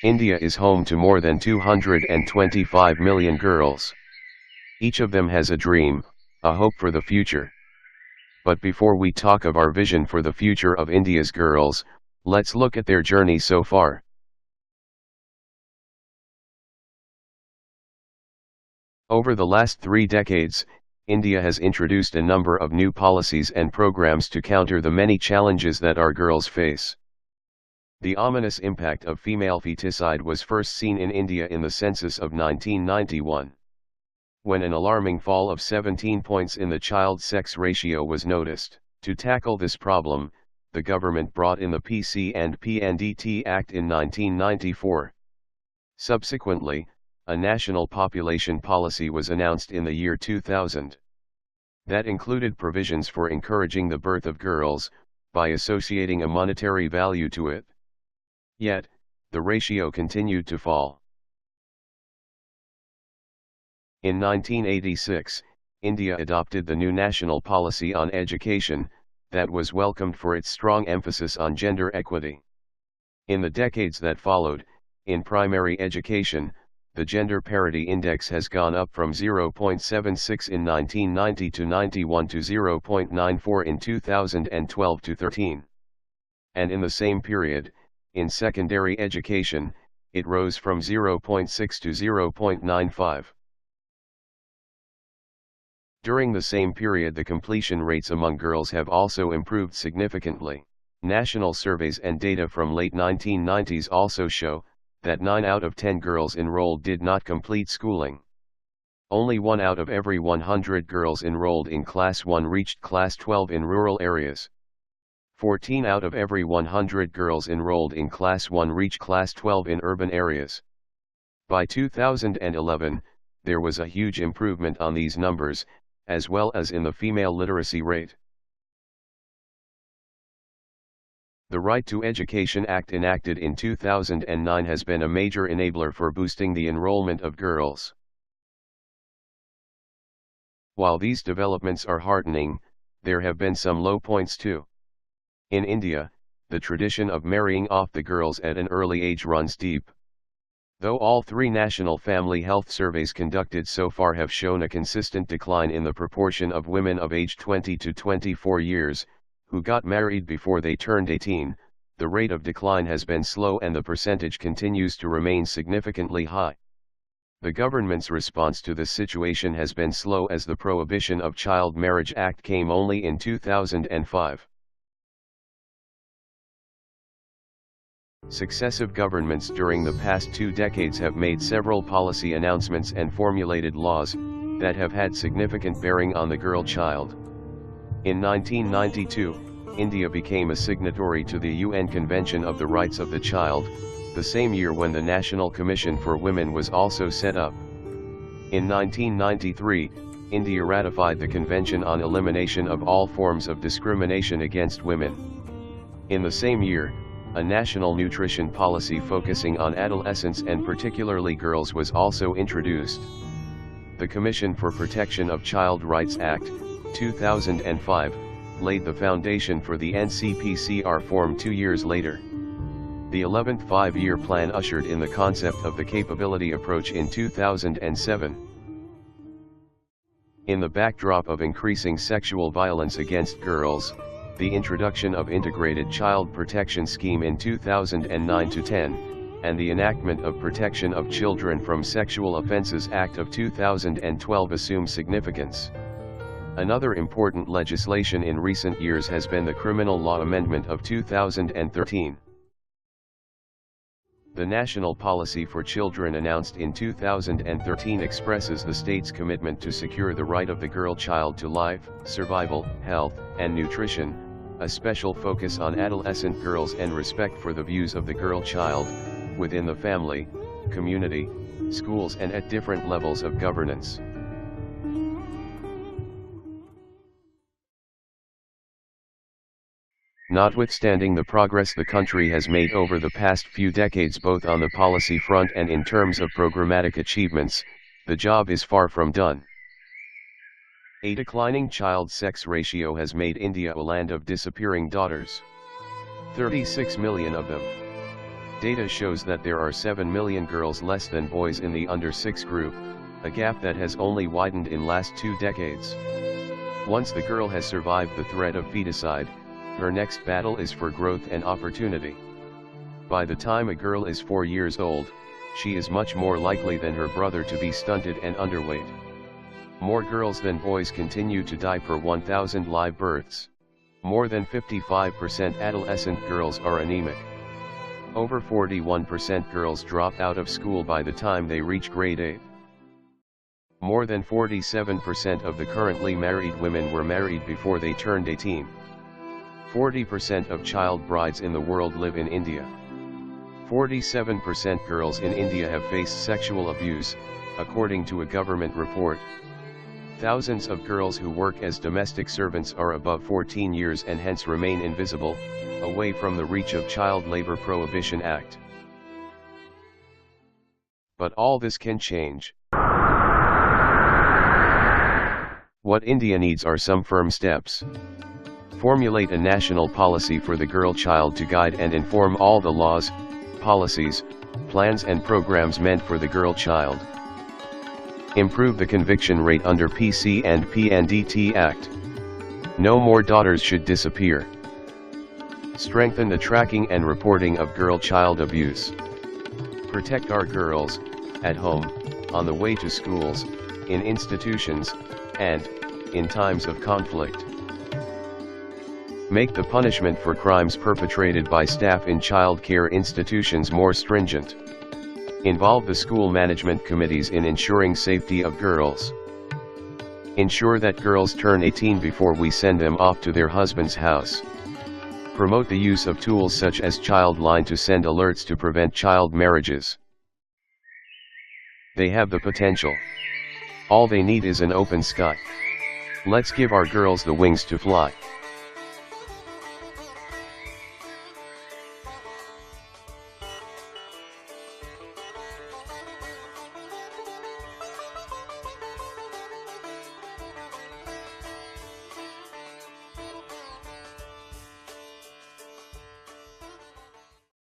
India is home to more than 225 million girls. Each of them has a dream, a hope for the future. But before we talk of our vision for the future of India's girls, let's look at their journey so far. Over the last 3 decades, India has introduced a number of new policies and programs to counter the many challenges that our girls face. The ominous impact of female feticide was first seen in India in the census of 1991. When an alarming fall of 17 points in the child sex ratio was noticed. To tackle this problem, the government brought in the PC and PNDT Act in 1994. Subsequently, a national population policy was announced in the year 2000. That included provisions for encouraging the birth of girls, by associating a monetary value to it. Yet, the ratio continued to fall. In 1986, India adopted the new national policy on education, that was welcomed for its strong emphasis on gender equity. In the decades that followed, in primary education, the gender parity index has gone up from 0.76 in 1990 to 91 to 0.94 in 2012 to 13. And in the same period, in secondary education, it rose from 0.6 to 0.95. During the same period, the completion rates among girls have also improved significantly. National surveys and data from late 1990s also show that 9 out of 10 girls enrolled did not complete schooling. Only 1 out of every 100 girls enrolled in Class 1 reached Class 12 in rural areas. 14 out of every 100 girls enrolled in Class 1 reached Class 12 in urban areas. By 2011, there was a huge improvement on these numbers, as well as in the female literacy rate. The Right to Education Act enacted in 2009 has been a major enabler for boosting the enrollment of girls. While these developments are heartening, there have been some low points too. In India, the tradition of marrying off the girls at an early age runs deep. Though all 3 national family health surveys conducted so far have shown a consistent decline in the proportion of women of age 20 to 24 years, who got married before they turned 18, the rate of decline has been slow and the percentage continues to remain significantly high. The government's response to this situation has been slow, as the Prohibition of Child Marriage Act came only in 2005. Successive governments during the past 2 decades have made several policy announcements and formulated laws that have had significant bearing on the girl child. In 1992, India became a signatory to the UN Convention of the Rights of the Child, the same year when the National Commission for Women was also set up. In 1993, India ratified the Convention on Elimination of All Forms of Discrimination Against Women. In the same year, a national nutrition policy focusing on adolescents and particularly girls was also introduced. The Commission for Protection of Child Rights Act, 2005, laid the foundation for the NCPCR form 2 years later. The 11th Five-Year Plan ushered in the concept of the capability approach in 2007. In the backdrop of increasing sexual violence against girls, the introduction of Integrated Child Protection Scheme in 2009-10, and the enactment of Protection of Children from Sexual Offences Act of 2012 assume significance. Another important legislation in recent years has been the Criminal Law Amendment of 2013. The National Policy for Children announced in 2013 expresses the state's commitment to secure the right of the girl child to life, survival, health, and nutrition, a special focus on adolescent girls and respect for the views of the girl child, within the family, community, schools and at different levels of governance. Notwithstanding the progress the country has made over the past few decades both on the policy front and in terms of programmatic achievements, the job is far from done. A declining child sex ratio has made India a land of disappearing daughters. 36 million of them. Data shows that there are 7 million girls less than boys in the under 6 group, a gap that has only widened in last 2 decades. Once the girl has survived the threat of feticide, her next battle is for growth and opportunity. By the time a girl is 4 years old, she is much more likely than her brother to be stunted and underweight. More girls than boys continue to die per 1,000 live births. More than 55% adolescent girls are anemic. Over 41% girls drop out of school by the time they reach grade 8. More than 47% of the currently married women were married before they turned 18. 40% of child brides in the world live in India. 47% girls in India have faced sexual abuse, according to a government report. Thousands of girls who work as domestic servants are above 14 years and hence remain invisible, away from the reach of Child Labor Prohibition Act. But all this can change. What India needs are some firm steps. Formulate a national policy for the girl child to guide and inform all the laws, policies, plans and programs meant for the girl child. Improve the conviction rate under PC and PNDT Act. No more daughters should disappear. Strengthen the tracking and reporting of girl-child abuse. Protect our girls, at home, on the way to schools, in institutions, and, in times of conflict. Make the punishment for crimes perpetrated by staff in child care institutions more stringent. Involve the school management committees in ensuring safety of girls. Ensure that girls turn 18 before we send them off to their husband's house. Promote the use of tools such as Childline to send alerts to prevent child marriages. They have the potential. All they need is an open sky. Let's give our girls the wings to fly.